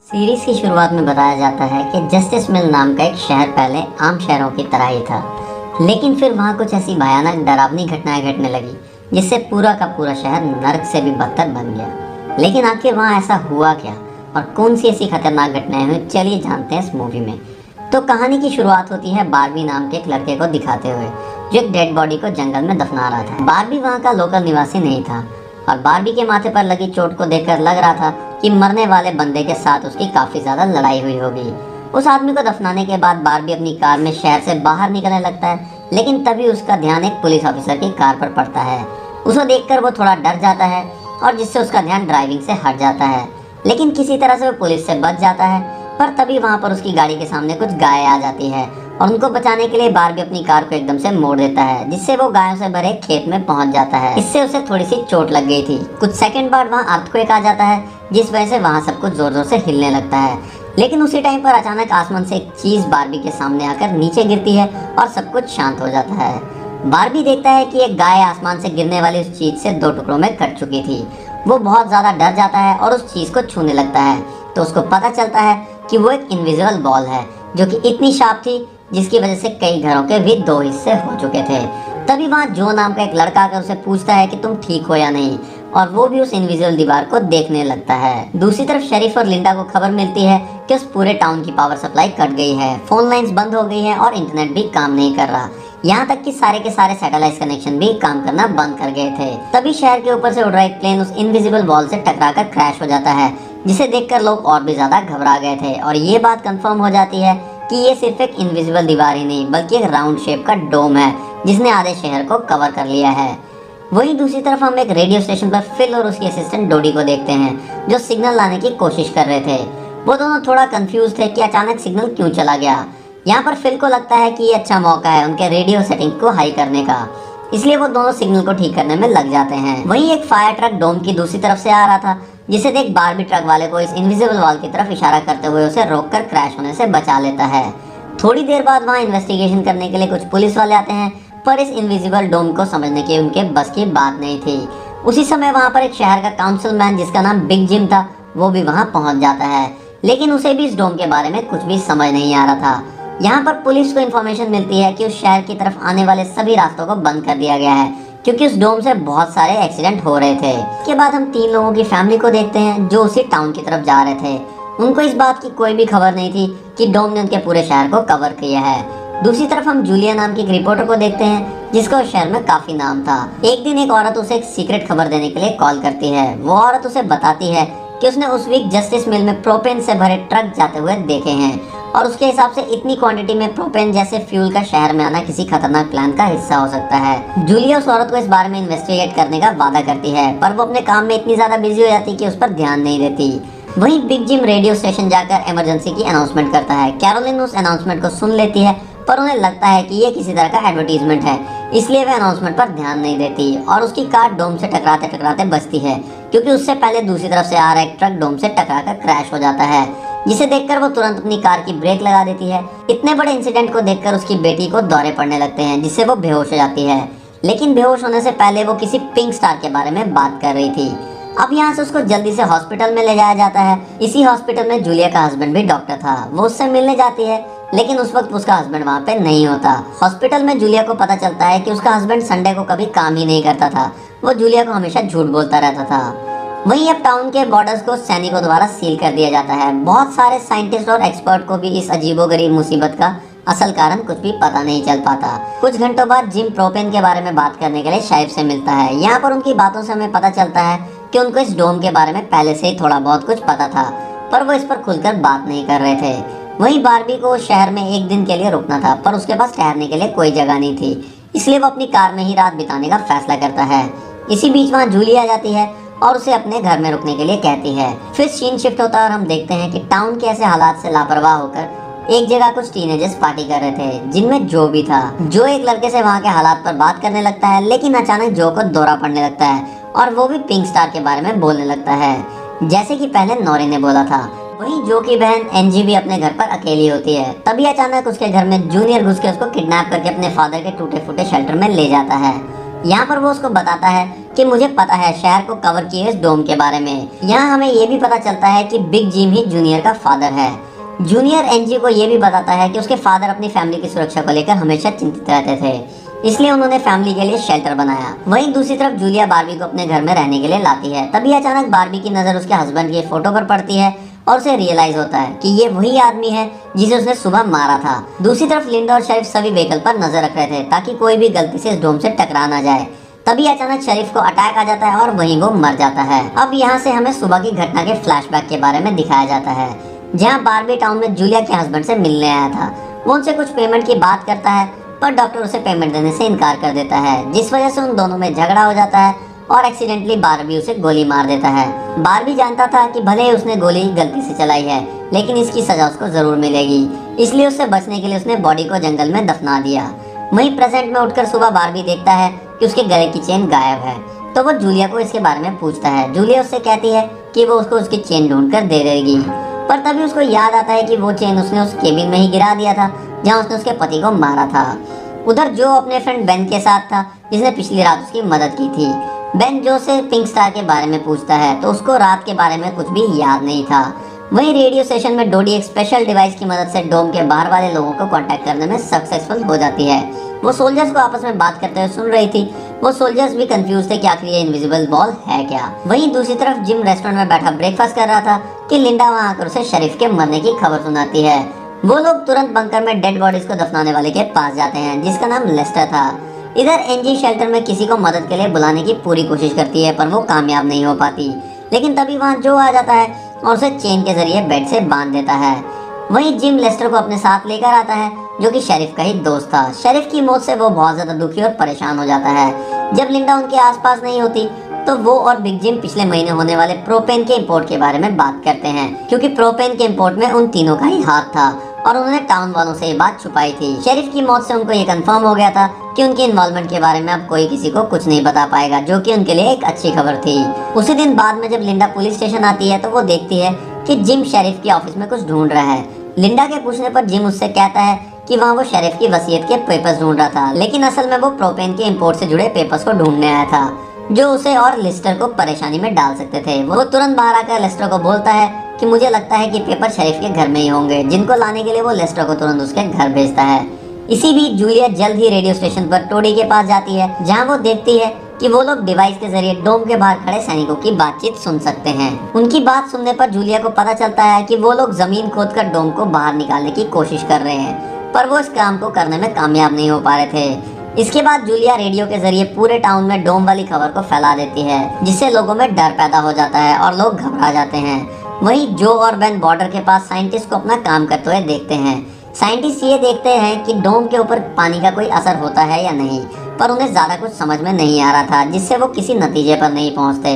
Series की शुरुआत में बताया जाता है कि जस्टिस मिल नाम का एक शहर पहले आम शहरों की तरह ही था, लेकिन फिर वहाँ कुछ ऐसी भयानक डरावनी घटनाएं घटने लगी जिससे पूरा का पूरा शहर नर्क से भी बदतर बन गया। लेकिन आखिर वहाँ ऐसा हुआ क्या और कौन सी ऐसी खतरनाक घटनाएं हुई, चलिए जानते हैं इस मूवी में। तो कहानी की शुरुआत होती है बारबी नाम के एक लड़के को दिखाते हुए जो एक डेड बॉडी को जंगल में दफना रहा था। बारबी वहाँ का लोकल निवासी नहीं था और बारबी के माथे पर लगी चोट को देखकर लग रहा था कि मरने वाले बंदे के साथ उसकी काफी ज्यादा लड़ाई हुई होगी। उस आदमी को दफनाने के बाद बारबी अपनी कार में शहर से बाहर निकलने लगता है, लेकिन तभी उसका ध्यान एक पुलिस ऑफिसर की कार पर पड़ता है। उसे देखकर वो थोड़ा डर जाता है और जिससे उसका ध्यान ड्राइविंग से हट जाता है, लेकिन किसी तरह से वो पुलिस से बच जाता है। पर तभी वहाँ पर उसकी गाड़ी के सामने कुछ गाय आ जाती है और उनको बचाने के लिए बारबी अपनी कार को एकदम से मोड़ देता है, जिससे वो गायों से भरे खेत में पहुंच जाता है। इससे उसे थोड़ी सी चोट लग गई थी। कुछ सेकंड बाद वहाँ अर्थक्वेक आ जाता है, जिस वजह से वहाँ सब कुछ जोर जोर से हिलने लगता है। लेकिन उसी टाइम पर अचानक आसमान से एक चीज बारबी के सामने आकर नीचे गिरती है और सब कुछ शांत हो जाता है। बारबी देखता है कि एक गाय आसमान से गिरने वाली उस चीज से दो टुकड़ों में कट चुकी थी। वो बहुत ज्यादा डर जाता है और उस चीज को छूने लगता है, तो उसको पता चलता है कि वो एक इनविजिबल बॉल है जो कि इतनी शार्प थी जिसकी वजह से कई घरों के भी दो हिस्से हो चुके थे। तभी वहाँ जो नाम का एक लड़का आकर उसे पूछता है कि तुम ठीक हो या नहीं, और वो भी उस इनविजिबल दीवार को देखने लगता है। दूसरी तरफ शरीफ और लिंडा को खबर मिलती है कि उस पूरे टाउन की पावर सप्लाई कट गई है, फोन लाइंस बंद हो गई है और इंटरनेट भी काम नहीं कर रहा। यहाँ तक कि सारे के सारे सैटेलाइट कनेक्शन भी काम करना बंद कर गए थे। तभी शहर के ऊपर से उड़ रहा एक प्लेन उस इनविजिबल वॉल से टकराकर क्रैश हो जाता है, जिसे देखकर लोग और भी ज्यादा घबरा गए थे। और ये बात कंफर्म हो जाती है कि ये सिर्फ एक इनविजिबल दीवार ही नहीं बल्कि एक राउंड शेप का डोम है जिसने आधे शहर को कवर कर लिया है। वहीं दूसरी तरफ हम एक रेडियो स्टेशन पर फिल और उसकी असिस्टेंट डोडी को देखते हैं जो सिग्नल लाने की कोशिश कर रहे थे। वो दोनों थोड़ा कंफ्यूज थे कि अचानक सिग्नल क्यों चला गया। यहाँ पर फिल को लगता है कि ये अच्छा मौका है उनके रेडियो सेटिंग को हाई करने का, इसलिए वो दोनों सिग्नल को ठीक करने में लग जाते हैं। वहीं एक फायर ट्रक डोम की दूसरी तरफ से आ रहा था, जिसे देख बारबी ट्रक वाले को इस इनविजिबल वॉल की तरफ इशारा करते हुए उसे रोककर क्रैश होने से बचा लेता है। थोड़ी देर बाद वहाँ इन्वेस्टिगेशन करने के लिए कुछ पुलिस वाले आते हैं, पर इस इनविजिबल डोम को समझने की उनके बस की बात नहीं थी। उसी समय वहाँ पर एक शहर का काउंसिलमैन जिसका नाम बिग जिम था, वो भी वहाँ पहुँच जाता है, लेकिन उसे भी इस डोम के बारे में कुछ भी समझ नहीं आ रहा था। यहाँ पर पुलिस को इन्फॉर्मेशन मिलती है कि उस शहर की तरफ आने वाले सभी रास्तों को बंद कर दिया गया है क्योंकि उस डोम से बहुत सारे एक्सीडेंट हो रहे थे। इसके बाद हम तीन लोगों की फैमिली को देखते हैं जो उसी टाउन की तरफ जा रहे थे। उनको इस बात की कोई भी खबर नहीं थी कि डोम ने उनके पूरे शहर को कवर किया है। दूसरी तरफ हम जूलिया नाम की एक रिपोर्टर को देखते हैं जिसका उस शहर में काफी नाम था। एक दिन एक औरत उसे एक सीक्रेट खबर देने के लिए कॉल करती है। वो औरत उसे बताती है कि उसने उस वीक जस्टिस मिल में प्रोपेन से भरे ट्रक जाते हुए देखे हैं और उसके हिसाब से इतनी क्वांटिटी में प्रोपेन जैसे फ्यूल का शहर में आना किसी खतरनाक प्लान का हिस्सा हो सकता है। जूलिया उस औरत को इस बारे में इन्वेस्टिगेट करने का वादा करती है, पर वो अपने काम में इतनी ज्यादा बिजी हो जाती है कि उस पर ध्यान नहीं देती। वहीं बिग जिम रेडियो स्टेशन जाकर इमरजेंसी की अनाउंसमेंट करता है। कैरोलिन उस अनाउंसमेंट को सुन लेती है, पर उन्हें लगता है कि ये किसी तरह का एडवर्टीजमेंट है, इसलिए वह अनाउंसमेंट पर ध्यान नहीं देती और उसकी कार डोम से टकराते टकराते बचती है क्योंकि उससे पहले दूसरी तरफ से आ रहा एक ट्रक डोम से टकराकर क्रैश हो जाता है, जिसे देखकर वो तुरंत अपनी कार की ब्रेक लगा देती है। इतने बड़े इंसिडेंट को देखकर उसकी बेटी को दौरे पड़ने लगते हैं, जिससे वो बेहोश हो जाती है। लेकिन बेहोश होने से पहले वो किसी पिंक स्टार के बारे में बात कर रही थी। अब यहाँ से उसको जल्दी से हॉस्पिटल में ले जाया जाता है। इसी हॉस्पिटल में जूलिया का हस्बैंड भी डॉक्टर था। वो उससे मिलने जाती है, लेकिन उस वक्त उसका हस्बैंड वहाँ पे नहीं होता। हॉस्पिटल में जूलिया को पता चलता है कि उसका हस्बैंड संडे को कभी काम ही नहीं करता था। वो जूलिया को हमेशा झूठ बोलता रहता था। वहीं अब टाउन के बॉर्डर्स को सैनिकों द्वारा सील कर दिया जाता है। बहुत सारे साइंटिस्ट और एक्सपर्ट को भी इस अजीबोगरीब मुसीबत का असल कारण कुछ भी पता नहीं चल पाता। कुछ घंटों बाद जिम प्रोपेन के बारे में बात करने के लिए शाइब से मिलता है। यहाँ पर उनकी बातों से हमें पता चलता है कि उनको इस डोम के बारे में पहले से ही थोड़ा बहुत कुछ पता था, पर वो इस पर खुलकर बात नहीं कर रहे थे। वहीं बारबी को शहर में एक दिन के लिए रुकना था, पर उसके पास ठहरने के लिए कोई जगह नहीं थी, इसलिए वो अपनी कार में ही रात बिताने का फैसला करता है। इसी बीच वहाँ जूली आ जाती है और उसे अपने घर में रुकने के लिए कहती है। फिर सीन शिफ्ट होता है और हम देखते हैं कि टाउन के ऐसे हालात से लापरवाह होकर एक जगह कुछ टीनेजर्स पार्टी कर रहे थे, जिनमें जो भी था। जो एक लड़के से वहाँ के हालात पर बात करने लगता है, लेकिन अचानक जो को दौरा पड़ने लगता है और वो भी पिंक स्टार के बारे में बोलने लगता है, जैसे कि पहले नौरी ने बोला था। वहीं जो की बहन एनजी भी अपने घर पर अकेली होती है। तभी अचानक उसके घर में जूनियर घुस के उसको किडनैप करके अपने फादर के टूटे फूटे शेल्टर में ले जाता है। यहाँ पर वो उसको बताता है कि मुझे पता है शहर को कवर किए इस डोम के बारे में। यहाँ हमें ये भी पता चलता है कि बिग जिम ही जूनियर का फादर है। जूनियर एनजी को ये भी बताता है कि उसके फादर अपनी फैमिली की सुरक्षा को लेकर हमेशा चिंतित रहते थे, इसलिए उन्होंने फैमिली के लिए शेल्टर बनाया। वहीं दूसरी तरफ जूलिया बार्बी को अपने घर में रहने के लिए लाती है। तभी अचानक बार्बी की नजर उसके हस्बैंड की फोटो पर पड़ती है और उसे रियलाइज होता है कि ये वही आदमी है जिसे उसने सुबह मारा था। दूसरी तरफ लिंडा और शरीफ सभी व्हीकल पर नजर रख रहे थे ताकि कोई भी गलती से इस डोम से टकरा ना जाए। तभी अचानक शरीफ को अटैक आ जाता है और वहीं वो मर जाता है। अब यहाँ से हमें सुबह की घटना के फ्लैशबैक के बारे में दिखाया जाता है, जहाँ बार्बी टाउन में जूलिया के हस्बैंड से मिलने आया था। वो उनसे कुछ पेमेंट की बात करता है, पर डॉक्टर उसे पेमेंट देने से इनकार कर देता है, जिस वजह से उन दोनों में झगड़ा हो जाता है और एक्सीडेंटली बार्बी उसे गोली मार देता है। बार्बी जानता था कि भले ही उसने गोली गलती से चलाई है, लेकिन इसकी सजा उसको जरूर मिलेगी, इसलिए उससे बचने के लिए उसने बॉडी को जंगल में दफना दिया। वहीं प्रेजेंट में उठकर सुबह बार्बी देखता है कि उसके गले की चेन गायब है, तो वो जूलिया को इसके बारे में पूछता है। जूलिया उससे कहती है कि वो उसको उसकी चेन ढूंढ कर दे देगी, पर तभी उसको याद आता है कि वो चेन उसने उस केबिन में ही गिरा दिया था जहाँ उसने उसके पति को मारा था। उधर जो अपने फ्रेंड बेन के साथ था, जिसने पिछली रात उसकी मदद की थी। बेन जो से पिंक स्टार के बारे में पूछता है तो उसको रात के बारे में कुछ भी याद नहीं था। वहीं रेडियो स्टेशन में डोडी एक स्पेशल डिवाइस की मदद से डोम के बाहर वाले लोगों को कांटेक्ट करने में सक्सेसफुल हो जाती है। वो सोल्जर्स को आपस में बात करते हुए सुन रही थी। वो सोल्जर्स भी कंफ्यूज थे कि आखिर ये इनविजिबल बॉल है क्या। वहीं दूसरी तरफ जिम रेस्टोरेंट में बैठा ब्रेकफास्ट कर रहा था कि लिंडा वहां आकर उसे शरीफ के मरने की खबर सुनाती है। वो लोग तुरंत बंकर में डेड बॉडीज को दफनाने वाले के पास जाते हैं, जिसका नाम लेस्टर था। इधर एनजी शेल्टर में किसी को मदद के लिए बुलाने की पूरी कोशिश करती है, पर वो कामयाब नहीं हो पाती। लेकिन तभी वहाँ जो आ जाता है और उसे चेन के जरिए बेड से बांध देता है। वहीं जिम लेस्टर को अपने साथ लेकर आता है, जो कि शरीफ का ही दोस्त था। शरीफ की मौत से वो बहुत ज्यादा दुखी और परेशान हो जाता है। जब लिंडा उनके आसपास नहीं होती तो वो और बिग जिम पिछले महीने होने वाले प्रोपेन के इंपोर्ट के बारे में बात करते हैं, क्योंकि प्रोपेन के इंपोर्ट में उन तीनों का ही हाथ था और उन्होंने टाउन वालों से ये बात छुपाई थी। शरीफ की मौत से उनको ये कंफर्म हो गया था कि उनके इन्वॉल्वमेंट के बारे में अब कोई किसी को कुछ नहीं बता पाएगा, जो कि उनके लिए एक अच्छी खबर थी। उसी दिन बाद में जब लिंडा पुलिस स्टेशन आती है तो वो देखती है कि जिम शरीफ के ऑफिस में कुछ ढूंढ रहा है। लिंडा के पूछने पर जिम उससे कहता है कि वहाँ वो शरीफ की वसीयत के पेपर्स ढूंढ रहा था, लेकिन असल में वो प्रोपेन के इंपोर्ट से जुड़े पेपर्स को ढूंढने आया था, जो उसे और लिस्टर को परेशानी में डाल सकते थे। वो तुरंत बाहर आकर लिस्टर को बोलता है कि मुझे लगता है कि पेपर शरीफ के घर में ही होंगे, जिनको लाने के लिए वो लिस्टर को तुरंत उसके घर भेजता है। इसी बीच जूलिया जल्द ही रेडियो स्टेशन पर टोडी के पास जाती है, जहाँ वो देखती है कि वो लोग डिवाइस के जरिए डोम के बाहर खड़े सैनिकों की बातचीत सुन सकते हैं। उनकी बात सुनने पर जूलिया को पता चलता है कि वो लोग जमीन खोदकर डोम को बाहर निकालने की कोशिश कर रहे हैं, पर वो इस काम को करने में कामयाब नहीं हो पा रहे थे। इसके बाद जूलिया रेडियो के जरिए पूरे टाउन में डोम वाली खबर को फैला देती है, जिससे लोगों में डर पैदा हो जाता है और लोग घबरा जाते हैं। वहीं जो और बेन बॉर्डर के पास साइंटिस्ट को अपना काम करते हुए देखते हैं। साइंटिस्ट ये देखते हैं कि डोम के ऊपर पानी का कोई असर होता है या नहीं, पर उन्हें ज्यादा कुछ समझ में नहीं आ रहा था, जिससे वो किसी नतीजे पर नहीं पहुंचते।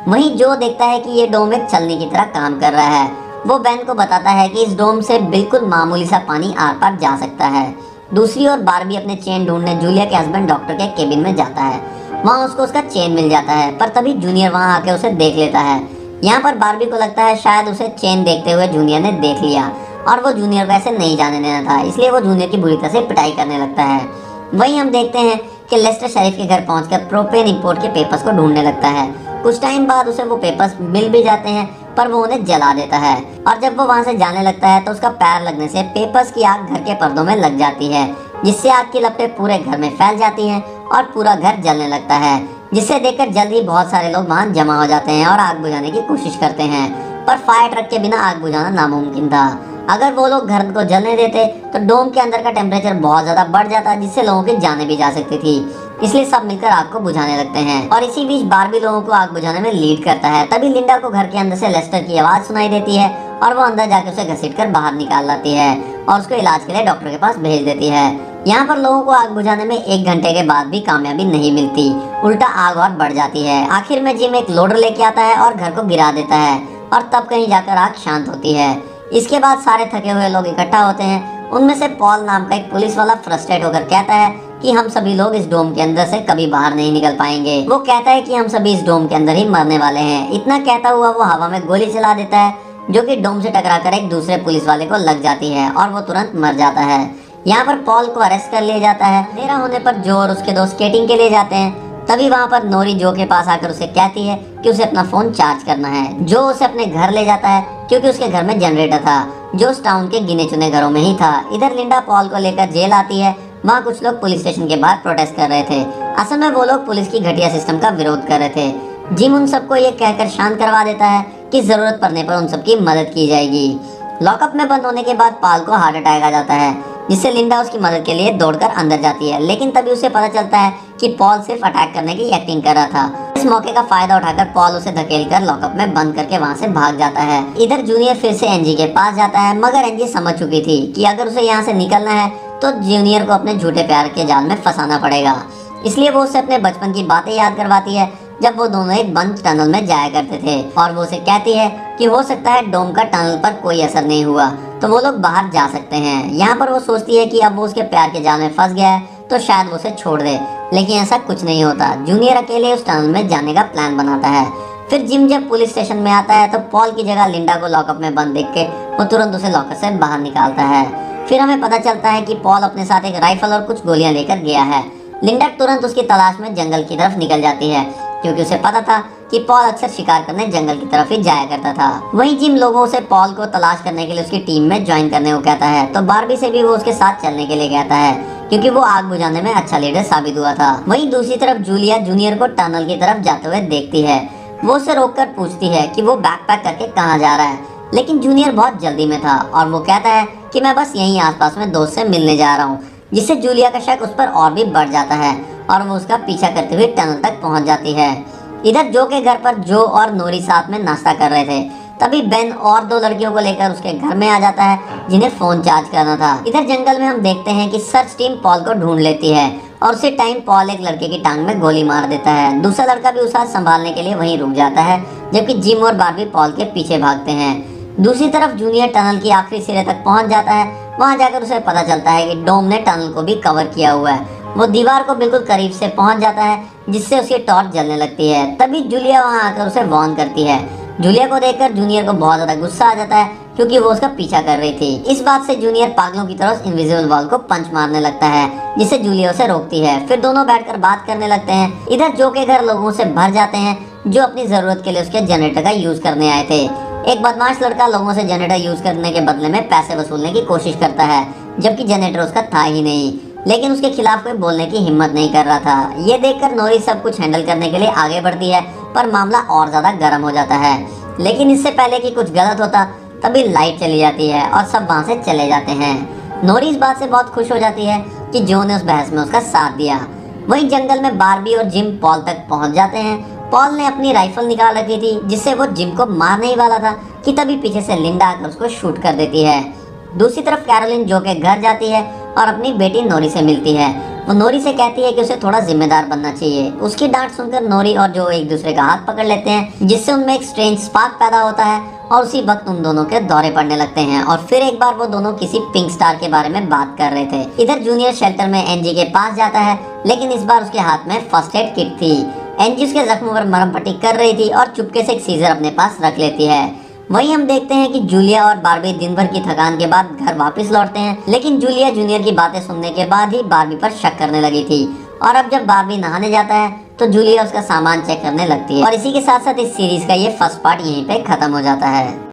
वहीं जो देखता है कि ये डोम एक छलनी की तरह काम कर रहा है। वो बेन को बताता है कि इस डोम से बिल्कुल मामूली सा पानी आर पार जा सकता है। दूसरी ओर बार्बी अपने चेन ढूंढने जूलिया के हस्बैंड डॉक्टर के केबिन में जाता है। वहाँ उसको उसका चेन मिल जाता है, पर तभी जूनियर वहाँ आके उसे देख लेता है। यहाँ पर बार्बी को लगता है शायद उसे चेन देखते हुए जूनियर ने देख लिया और वो जूनियर को ऐसे नहीं जाने देना था, इसलिए वो जूनियर की बुरी तरह से पिटाई करने लगता है। वहीं हम देखते हैं कि लेस्टर शरीफ के घर पहुंचकर प्रोपेन इंपोर्ट के पेपर्स को ढूंढने लगता है। कुछ टाइम बाद उसे वो पेपर्स मिल भी जाते हैं, पर वो उन्हें जला देता है और जब वो वहाँ से जाने लगता है तो उसका पैर लगने से पेपर्स की आग घर के पर्दों में लग जाती है, जिससे आग की लपटें पूरे घर में फैल जाती हैं और पूरा घर जलने लगता है, जिसे देखकर जल्द ही बहुत सारे लोग वहाँ जमा हो जाते हैं और आग बुझाने की कोशिश करते हैं, पर फायर ट्रक के बिना आग बुझाना नामुमकिन था। अगर वो लोग घर को जलने देते तो डोम के अंदर का टेम्परेचर बहुत ज्यादा बढ़ जाता, जिससे लोगों की जाने भी जा सकती थी। इसलिए सब मिलकर आग को बुझाने लगते हैं और इसी बीच बार्बी लोगों को आग बुझाने में लीड करता है। तभी लिंडा को घर के अंदर से लेस्टर की आवाज सुनाई देती है और वो अंदर जाके उसे घसीटकर बाहर निकाल लाती है और उसको इलाज के लिए डॉक्टर के पास भेज देती है। यहाँ पर लोगों को आग बुझाने में 1 घंटे के बाद भी कामयाबी नहीं मिलती, उल्टा आग और बढ़ जाती है। आखिर में जिम एक लोडर लेके आता है और घर को गिरा देता है और तब कहीं जाकर आग शांत होती है। इसके बाद सारे थके हुए लोग इकट्ठा होते हैं। उनमें से पॉल नाम का एक पुलिस वाला फ्रस्ट्रेट होकर कहता है कि हम सभी लोग इस डोम के अंदर से कभी बाहर नहीं निकल पाएंगे। वो कहता है कि हम सभी इस डोम के अंदर ही मरने वाले हैं। इतना कहता हुआ वो हवा में गोली चला देता है, जो कि डोम से टकराकर एक दूसरे पुलिस वाले को लग जाती है और वो तुरंत मर जाता है। यहाँ पर पॉल को अरेस्ट कर लिया जाता है। अंधेरा होने पर जो और उसके दोस्त स्केटिंग के लिए जाते हैं, तभी वहाँ पर नोरी जो के पास आकर उसे कहती है कि उसे अपना फोन चार्ज करना है। जो उसे अपने घर ले जाता है क्योंकि उसके घर में जनरेटर था जो उस टाउन के गिने चुने घरों में ही था। इधर लिंडा पॉल को लेकर जेल आती है। वहाँ कुछ लोग पुलिस स्टेशन के बाहर प्रोटेस्ट कर रहे थे। असल में वो लोग पुलिस की घटिया सिस्टम का विरोध कर रहे थे। जिम उन सबको ये कहकर शांत करवा देता है कि जरूरत पड़ने पर उन सबकी मदद की जाएगी। लॉकअप में बंद होने के बाद पॉल को हार्ट अटैक आ जाता है, जिससे लिंडा उसकी मदद के लिए दौड़कर अंदर जाती है। लेकिन तभी उसे पता चलता है कि पॉल सिर्फ अटैक करने की एक्टिंग कर रहा था। इस मौके का फायदा उठाकर पॉल उसे धकेलकर लॉकअप में बंद करके वहाँ से भाग जाता है। इधर जूनियर फिर से एनजी के पास जाता है, मगर एनजी समझ चुकी थी कि अगर उसे यहाँ से निकलना है तो जूनियर को अपने झूठे प्यार के जाल में फंसाना पड़ेगा। इसलिए वो उसे अपने बचपन की बातें याद करवाती है, जब वो दोनों एक बंद टनल में जाया करते थे। और वो उसे कहती है कि हो सकता है डोम का टनल पर कोई असर नहीं हुआ तो वो लोग बाहर जा सकते हैं। यहाँ पर वो सोचती है कि अब वो उसके प्यार के जाल में फंस गया है तो शायद वो उसे छोड़ दे, लेकिन ऐसा कुछ नहीं होता। जूनियर अकेले उस टनल में जाने का प्लान बनाता है। फिर जिम जब पुलिस स्टेशन में आता है तो पॉल की जगह लिंडा को लॉकअप में बंद देख के वो तुरंत उसे लॉकर से बाहर निकालता है। फिर हमें पता चलता है कि पॉल अपने साथ एक राइफल और कुछ गोलियां लेकर गया है। लिंडा तुरंत उसकी तलाश में जंगल की तरफ निकल जाती है, क्योंकि उसे पता था कि पॉल अक्सर शिकार करने जंगल की तरफ ही जाया करता था। वहीं जिम लोगों से पॉल को तलाश करने के लिए उसकी टीम में ज्वाइन करने को कहता है, तो बारबी से भी वो उसके साथ चलने के लिए कहता है, क्योंकि वो आग बुझाने में अच्छा लीडर साबित हुआ था। वहीं दूसरी तरफ जूलिया जूनियर को टनल की तरफ जाते हुए देखती है। वो उसे रोककर पूछती है कि वो बैकपैक करके कहाँ जा रहा है, लेकिन जूनियर बहुत जल्दी में था और वो कहता है कि मैं बस यहीं आसपास में दोस्त से मिलने जा रहा हूँ, जिससे जूलिया का शक उस पर और भी बढ़ जाता है और वो उसका पीछा करते हुए टनल तक पहुंच जाती है। इधर जो के घर पर जो और नोरी साथ में नाश्ता कर रहे थे, तभी बेन और दो लड़कियों को लेकर उसके घर में आ जाता है, जिन्हें फोन चार्ज करना था। इधर जंगल में हम देखते हैं कि सर्च टीम पॉल को ढूंढ लेती है और उसी टाइम पॉल एक लड़के की टांग में गोली मार देता है। दूसरा लड़का भी उसे संभालने के लिए वहीं रुक जाता है, जबकि जिम और बारबी पॉल के पीछे भागते हैं। दूसरी तरफ जूनियर टनल की आखिरी सिरे तक पहुंच जाता है। वहां जाकर उसे पता चलता है कि डोम ने टनल को भी कवर किया हुआ है। वो दीवार को बिल्कुल करीब से पहुंच जाता है, जिससे उसकी टॉर्च जलने लगती है। तभी जूलिया वहां आकर उसे वार्न करती है। जूलिया को देखकर जूनियर को बहुत ज्यादा गुस्सा आ जाता है, क्योंकि वो उसका पीछा कर रही थी। इस बात से जूनियर पागलों की तरह इनविजिबल वॉल को पंच मारने लगता है, जिससे जूलिया उसे रोकती है। फिर दोनों बैठकर बात करने लगते हैं। इधर जो के घर लोगों से भर जाते हैं, जो अपनी जरूरत के लिए उसके जनरेटर का यूज करने आए थे। एक बदमाश लड़का लोगों से जनरेटर यूज करने के बदले में पैसे वसूलने की कोशिश करता है, जबकि जनरेटर उसका था ही नहीं, लेकिन उसके खिलाफ कोई बोलने की हिम्मत नहीं कर रहा था। ये देखकर नोरी सब कुछ हैंडल करने के लिए आगे बढ़ती है, पर मामला और ज्यादा गर्म हो जाता है। लेकिन इससे पहले कि कुछ गलत होता, तभी लाइट चली जाती है और सब वहाँ से चले जाते हैं। नोरी इस बात से बहुत खुश हो जाती है कि जो ने उस बहस में उसका साथ दिया। वहीं जंगल में बारबी और जिम पॉल तक पहुँच जाते हैं। पॉल ने अपनी राइफल निकाल रखी थी, जिससे वो जिम को मारने ही वाला था कि तभी पीछे से लिंडा आकर उसको शूट कर देती है। दूसरी तरफ कैरोलिन जो के घर जाती है और अपनी बेटी नोरी से मिलती है। वो नोरी से कहती है कि उसे थोड़ा जिम्मेदार बनना चाहिए। उसकी डांट सुनकर नोरी और जो एक दूसरे का हाथ पकड़ लेते हैं, जिससे उनमें एक स्ट्रेंज स्पार्क पैदा होता है और उसी वक्त उन दोनों के दौरे पड़ने लगते हैं। और फिर एक बार वो दोनों किसी पिंक स्टार के बारे में बात कर रहे थे। इधर जूनियर शेल्टर में एनजी के पास जाता है, लेकिन इस बार उसके हाथ में फर्स्ट एड किट थी। एनजी उसके जख्मों पर मरहम पट्टी कर रही थी और चुपके से एक सीजर अपने पास रख लेती है। वहीं हम देखते हैं कि जूलिया और बारबी दिन भर की थकान के बाद घर वापस लौटते हैं, लेकिन जूलिया जूनियर की बातें सुनने के बाद ही बारबी पर शक करने लगी थी। और अब जब बारबी नहाने जाता है तो जूलिया उसका सामान चेक करने लगती है। और इसी के साथ साथ इस सीरीज का ये फर्स्ट पार्ट यहीं पे खत्म हो जाता है।